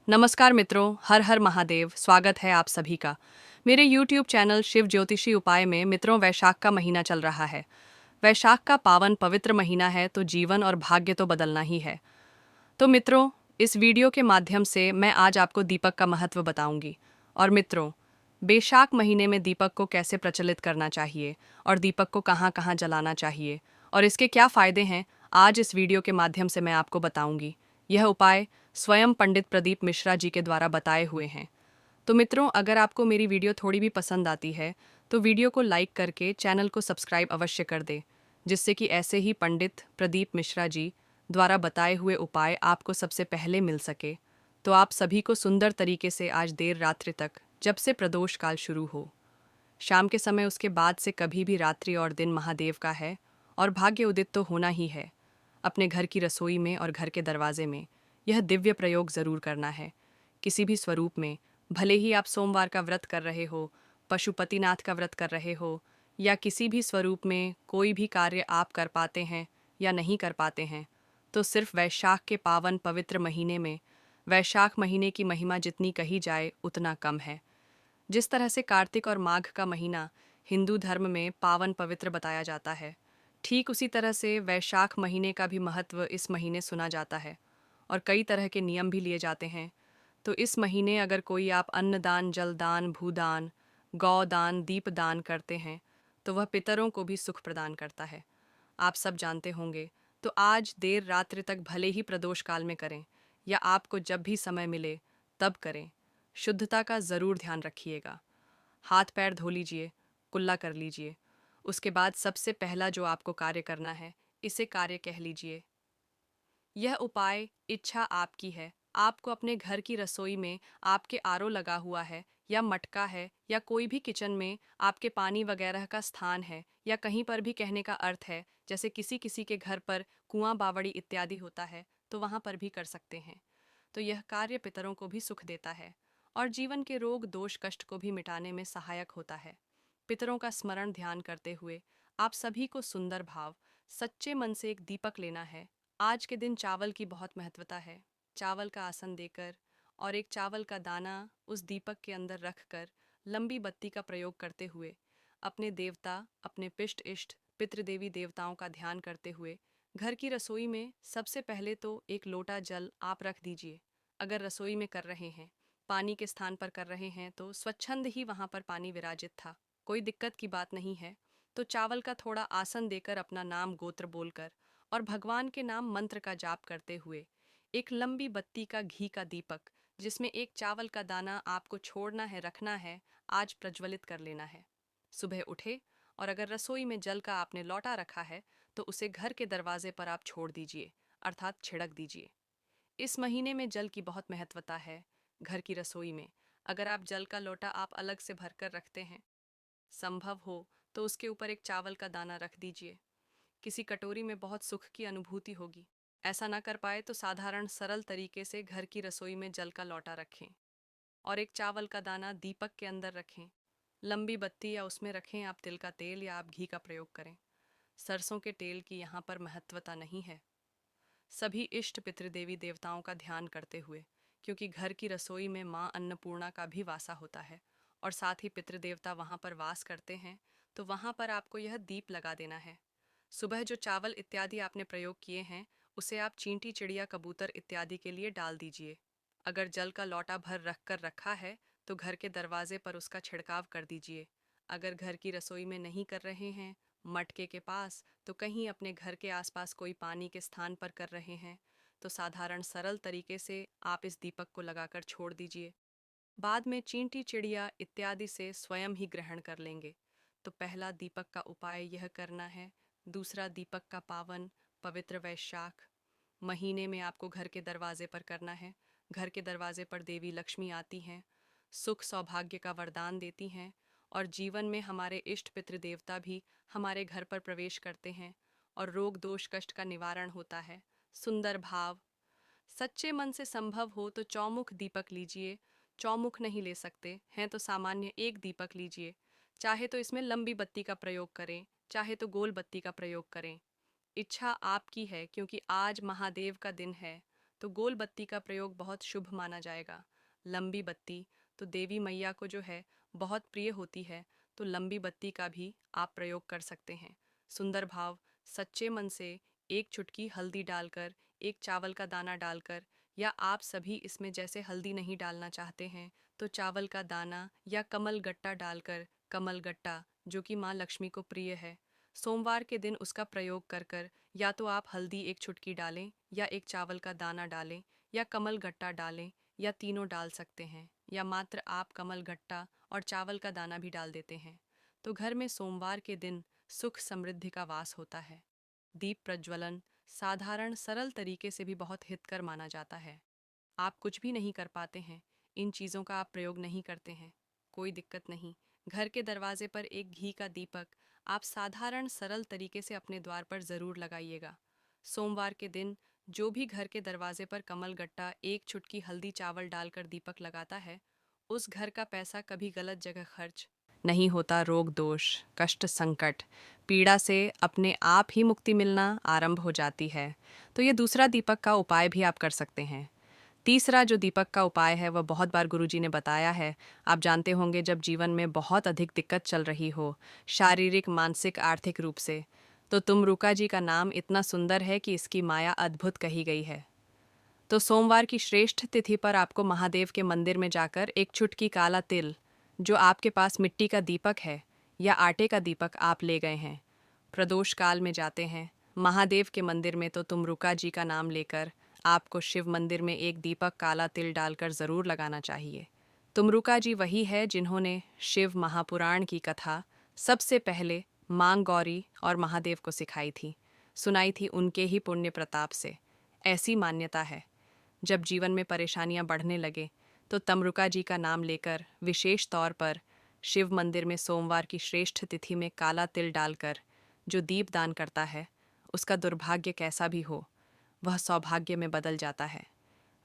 नमस्कार मित्रों, हर हर महादेव। स्वागत है आप सभी का मेरे YouTube चैनल शिव ज्योतिषी उपाय में। मित्रों, वैशाख का महीना चल रहा है। वैशाख का पावन पवित्र महीना है तो जीवन और भाग्य तो बदलना ही है। तो मित्रों, इस वीडियो के माध्यम से मैं आज आपको दीपक का महत्व बताऊंगी। और मित्रों, बैशाख महीने में दीपक को कैसे प्रचलित करना चाहिए और दीपक को कहाँ कहाँ जलाना चाहिए और इसके क्या फ़ायदे हैं, आज इस वीडियो के माध्यम से मैं आपको बताऊंगी। यह उपाय स्वयं पंडित प्रदीप मिश्रा जी के द्वारा बताए हुए हैं। तो मित्रों, अगर आपको मेरी वीडियो थोड़ी भी पसंद आती है तो वीडियो को लाइक करके चैनल को सब्सक्राइब अवश्य कर दे, जिससे कि ऐसे ही पंडित प्रदीप मिश्रा जी द्वारा बताए हुए उपाय आपको सबसे पहले मिल सके। तो आप सभी को सुंदर तरीके से आज देर रात्रि तक, जब से प्रदोष काल शुरू हो, शाम के समय, उसके बाद से कभी भी रात्रि और दिन महादेव का है और भाग्य उदित तो होना ही है। अपने घर की रसोई में और घर के दरवाजे में यह दिव्य प्रयोग ज़रूर करना है। किसी भी स्वरूप में, भले ही आप सोमवार का व्रत कर रहे हो, पशुपतिनाथ का व्रत कर रहे हो, या किसी भी स्वरूप में कोई भी कार्य आप कर पाते हैं या नहीं कर पाते हैं, तो सिर्फ वैशाख के पावन पवित्र महीने में, वैशाख महीने की महिमा जितनी कही जाए उतना कम है। जिस तरह से कार्तिक और माघ का महीना हिंदू धर्म में पावन पवित्र बताया जाता है, ठीक उसी तरह से वैशाख महीने का भी महत्व इस महीने सुना जाता है और कई तरह के नियम भी लिए जाते हैं। तो इस महीने अगर कोई आप अन्नदान, जलदान, भूदान, गौदान, दीपदान करते हैं तो वह पितरों को भी सुख प्रदान करता है। आप सब जानते होंगे। तो आज देर रात्रि तक भले ही प्रदोष काल में करें या आपको जब भी समय मिले तब करें, शुद्धता का ज़रूर ध्यान रखिएगा। हाथ पैर धो लीजिए, कुल्ला कर लीजिए। उसके बाद सबसे पहला जो आपको कार्य करना है, इसे कार्य कह लीजिए। यह उपाय इच्छा आपकी है। आपको अपने घर की रसोई में आपके आरओ लगा हुआ है या मटका है या कोई भी किचन में आपके पानी वगैरह का स्थान है, या कहीं पर भी कहने का अर्थ है जैसे किसी किसी के घर पर कुआं बावड़ी इत्यादि होता है तो वहाँ पर भी कर सकते हैं। तो यह कार्य पितरों को भी सुख देता है और जीवन के रोग दोष कष्ट को भी मिटाने में सहायक होता है। पितरों का स्मरण ध्यान करते हुए आप सभी को सुंदर भाव, सच्चे मन से एक दीपक लेना है। आज के दिन चावल की बहुत महत्वता है। चावल का आसन देकर और एक चावल का दाना उस दीपक के अंदर रखकर लंबी बत्ती का प्रयोग करते हुए अपने देवता, अपने पिष्ट इष्ट, पितृदेवी देवताओं का ध्यान करते हुए घर की रसोई में सबसे पहले तो एक लोटा जल आप रख दीजिए। अगर रसोई में कर रहे हैं, पानी के स्थान पर कर रहे हैं तो स्वच्छंद ही वहाँ पर पानी विराजित था, कोई दिक्कत की बात नहीं है। तो चावल का थोड़ा आसन देकर अपना नाम गोत्र बोलकर और भगवान के नाम मंत्र का जाप करते हुए एक लंबी बत्ती का घी का दीपक, जिसमें एक चावल का दाना आपको छोड़ना है, रखना है, आज प्रज्वलित कर लेना है। सुबह उठे और अगर रसोई में जल का आपने लौटा रखा है तो उसे घर के दरवाजे पर आप छोड़ दीजिए, अर्थात छिड़क दीजिए। इस महीने में जल की बहुत महत्वता है। घर की रसोई में अगर आप जल का लोटा आप अलग से भरकर रखते हैं, संभव हो तो उसके ऊपर एक चावल का दाना रख दीजिए। किसी कटोरी में बहुत सुख की अनुभूति होगी। ऐसा ना कर पाए तो साधारण सरल तरीके से घर की रसोई में जल का लोटा रखें और एक चावल का दाना दीपक के अंदर रखें। लंबी बत्ती या उसमें रखें आप तिल का तेल या आप घी का प्रयोग करें। सरसों के तेल की यहाँ पर महत्वता नहीं है। सभी इष्ट पितृदेवी देवताओं का ध्यान करते हुए, क्योंकि घर की रसोई में माँ अन्नपूर्णा का भी वासा होता है और साथ ही पितृदेवता वहाँ पर वास करते हैं, तो वहाँ पर आपको यह दीप लगा देना है। सुबह जो चावल इत्यादि आपने प्रयोग किए हैं उसे आप चींटी, चिड़िया, कबूतर इत्यादि के लिए डाल दीजिए। अगर जल का लौटा भर रख कर रखा है तो घर के दरवाजे पर उसका छिड़काव कर दीजिए। अगर घर की रसोई में नहीं कर रहे हैं, मटके के पास, तो कहीं अपने घर के आसपास कोई पानी के स्थान पर कर रहे हैं, तो साधारण सरल तरीके से आप इस दीपक को लगाकर छोड़ दीजिए। बाद में चींटी, चिड़िया इत्यादि से स्वयं ही ग्रहण कर लेंगे। तो पहला दीपक का उपाय यह करना है। दूसरा दीपक का पावन पवित्र वैशाख महीने में आपको घर के दरवाजे पर करना है। घर के दरवाजे पर देवी लक्ष्मी आती हैं, सुख सौभाग्य का वरदान देती हैं और जीवन में हमारे इष्ट पितृ देवता भी हमारे घर पर प्रवेश करते हैं और रोग दोष कष्ट का निवारण होता है। सुंदर भाव, सच्चे मन से संभव हो तो चौमुख दीपक लीजिए। चौमुख नहीं ले सकते हैं तो सामान्य एक दीपक लीजिए। चाहे तो इसमें लंबी बत्ती का प्रयोग करें, चाहे तो गोल बत्ती का प्रयोग करें। इच्छा आपकी है, क्योंकि आज महादेव का दिन है तो गोल बत्ती का प्रयोग बहुत शुभ माना जाएगा। लंबी बत्ती तो देवी मैया को जो है बहुत प्रिय होती है, तो लंबी बत्ती का भी आप प्रयोग कर सकते हैं। सुंदर भाव, सच्चे मन से एक चुटकी हल्दी डालकर, एक चावल का दाना डालकर, या आप सभी इसमें जैसे हल्दी नहीं डालना चाहते हैं तो चावल का दाना या कमल गट्टा डालकर, कमल गट्टा जो कि माँ लक्ष्मी को प्रिय है, सोमवार के दिन उसका प्रयोग कर कर या तो आप हल्दी एक चुटकी डालें, या एक चावल का दाना डालें, या कमल गट्टा डालें, या तीनों डाल सकते हैं, या मात्र आप कमल गट्टा और चावल का दाना भी डाल देते हैं। तो घर में सोमवार के दिन सुख समृद्धि का वास होता है। दीप प्रज्वलन साधारण सरल तरीके से भी बहुत हितकर माना जाता है। आप कुछ भी नहीं कर पाते हैं, इन चीज़ों का आप प्रयोग नहीं करते हैं, कोई दिक्कत नहीं। घर के दरवाजे पर एक घी का दीपक आप साधारण सरल तरीके से अपने द्वार पर ज़रूर लगाइएगा। सोमवार के दिन जो भी घर के दरवाजे पर कमल गट्टा एक चुटकी हल्दी चावल डालकर दीपक लगाता है, उस घर का पैसा कभी गलत जगह खर्च नहीं होता। रोग दोष कष्ट संकट पीड़ा से अपने आप ही मुक्ति मिलना आरंभ हो जाती है। तो ये दूसरा दीपक का उपाय भी आप कर सकते हैं। तीसरा जो दीपक का उपाय है वह बहुत बार गुरुजी ने बताया है। आप जानते होंगे जब जीवन में बहुत अधिक दिक्कत चल रही हो, शारीरिक मानसिक आर्थिक रूप से, तो तुमरुका जी का नाम इतना सुंदर है कि इसकी माया अद्भुत कही गई है। तो सोमवार की श्रेष्ठ तिथि पर आपको महादेव के मंदिर में जाकर एक चुटकी काला तिल, जो आपके पास मिट्टी का दीपक है या आटे का दीपक आप ले गए हैं, प्रदोष काल में जाते हैं महादेव के मंदिर में, तो तुमरुका जी का नाम लेकर आपको शिव मंदिर में एक दीपक काला तिल डालकर ज़रूर लगाना चाहिए। तुमरुका जी वही है जिन्होंने शिव महापुराण की कथा सबसे पहले मां गौरी और महादेव को सिखाई थी, सुनाई थी उनके ही पुण्य प्रताप से। ऐसी मान्यता है जब जीवन में परेशानियां बढ़ने लगे तो तमरुका जी का नाम लेकर विशेष तौर पर शिव मंदिर में सोमवार की श्रेष्ठ तिथि में काला तिल डालकर जो दीप दान करता है, उसका दुर्भाग्य कैसा भी हो वह सौभाग्य में बदल जाता है।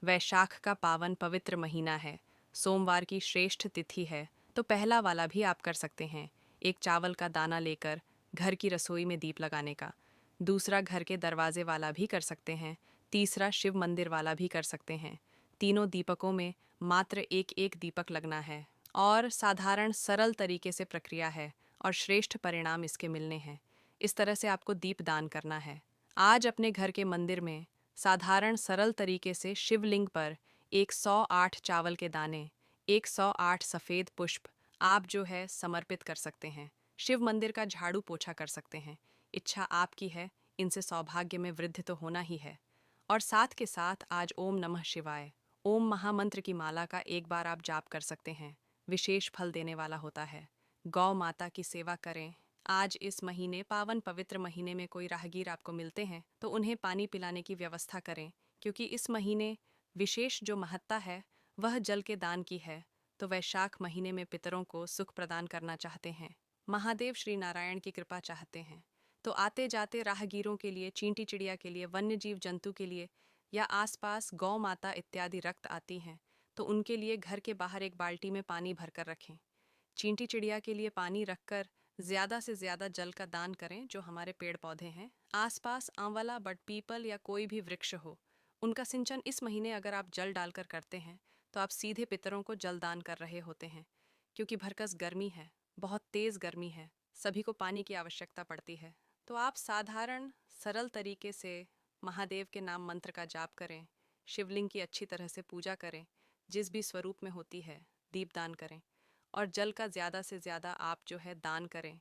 वैशाख का पावन पवित्र महीना है, सोमवार की श्रेष्ठ तिथि है, तो पहला वाला भी आप कर सकते हैं, एक चावल का दाना लेकर घर की रसोई में दीप लगाने का। दूसरा घर के दरवाजे वाला भी कर सकते हैं। तीसरा शिव मंदिर वाला भी कर सकते हैं। तीनों दीपकों में मात्र एक एक दीपक लगना है और साधारण सरल तरीके से प्रक्रिया है और श्रेष्ठ परिणाम इसके मिलने हैं। इस तरह से आपको दीप दान करना है। आज अपने घर के मंदिर में साधारण सरल तरीके से शिवलिंग पर 108 चावल के दाने, 108 सफ़ेद पुष्प आप जो है समर्पित कर सकते हैं। शिव मंदिर का झाड़ू पोछा कर सकते हैं। इच्छा आपकी है, इनसे सौभाग्य में वृद्धि तो होना ही है। और साथ के साथ आज ओम नमः शिवाय, ओम महामंत्र की माला का एक बार आप जाप कर सकते हैं, विशेष फल देने वाला होता है। गौ माता की सेवा करें। आज इस महीने पावन पवित्र महीने में कोई राहगीर आपको मिलते हैं तो उन्हें पानी पिलाने की व्यवस्था करें, क्योंकि इस महीने विशेष जो महत्ता है वह जल के दान की है। तो वैशाख महीने में पितरों को सुख प्रदान करना चाहते हैं, महादेव श्री नारायण की कृपा चाहते हैं, तो आते जाते राहगीरों के लिए, चींटी चिड़िया के लिए, वन्य जीव जंतु के लिए, या आसपास गौ माता इत्यादि रक्त आती हैं तो उनके लिए घर के बाहर एक बाल्टी में पानी भरकर रखें। चींटी चिड़िया के लिए पानी रखकर ज़्यादा से ज़्यादा जल का दान करें। जो हमारे पेड़ पौधे हैं आसपास, आंवला, बट पीपल या कोई भी वृक्ष हो, उनका सिंचन इस महीने अगर आप जल डालकर करते हैं तो आप सीधे पितरों को जल दान कर रहे होते हैं। क्योंकि भरकस गर्मी है, बहुत तेज़ गर्मी है, सभी को पानी की आवश्यकता पड़ती है। तो आप साधारण सरल तरीके से महादेव के नाम मंत्र का जाप करें, शिवलिंग की अच्छी तरह से पूजा करें, जिस भी स्वरूप में होती है दीपदान करें, और जल का ज़्यादा से ज़्यादा आप जो है दान करें।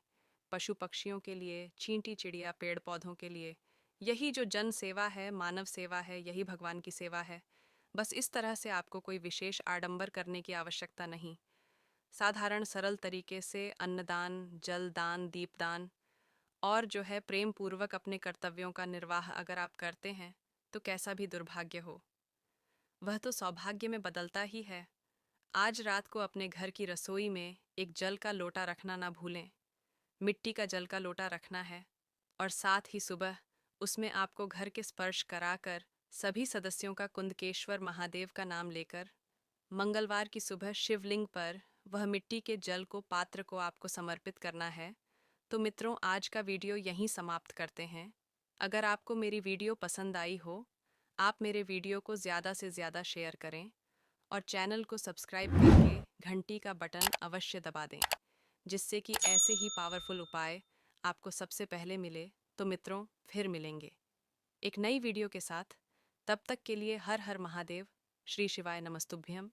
पशु पक्षियों के लिए, चींटी चिड़िया, पेड़ पौधों के लिए, यही जो जन सेवा है, मानव सेवा है, यही भगवान की सेवा है। बस इस तरह से आपको कोई विशेष आडंबर करने की आवश्यकता नहीं। साधारण सरल तरीके से अन्नदान, जलदान, दीपदान और जो है प्रेम पूर्वक अपने कर्तव्यों का निर्वाह अगर आप करते हैं तो कैसा भी दुर्भाग्य हो वह तो सौभाग्य में बदलता ही है। आज रात को अपने घर की रसोई में एक जल का लोटा रखना ना भूलें। मिट्टी का जल का लोटा रखना है और साथ ही सुबह उसमें आपको घर के स्पर्श कराकर सभी सदस्यों का कुंदकेश्वर महादेव का नाम लेकर मंगलवार की सुबह शिवलिंग पर वह मिट्टी के जल को, पात्र को आपको समर्पित करना है। तो मित्रों, आज का वीडियो यहीं समाप्त करते हैं। अगर आपको मेरी वीडियो पसंद आई हो, आप मेरे वीडियो को ज़्यादा से ज़्यादा शेयर करें और चैनल को सब्सक्राइब करके घंटी का बटन अवश्य दबा दें, जिससे कि ऐसे ही पावरफुल उपाय आपको सबसे पहले मिले। तो मित्रों, फिर मिलेंगे एक नई वीडियो के साथ। तब तक के लिए हर हर महादेव, श्री शिवाय नमस्तुभ्यम।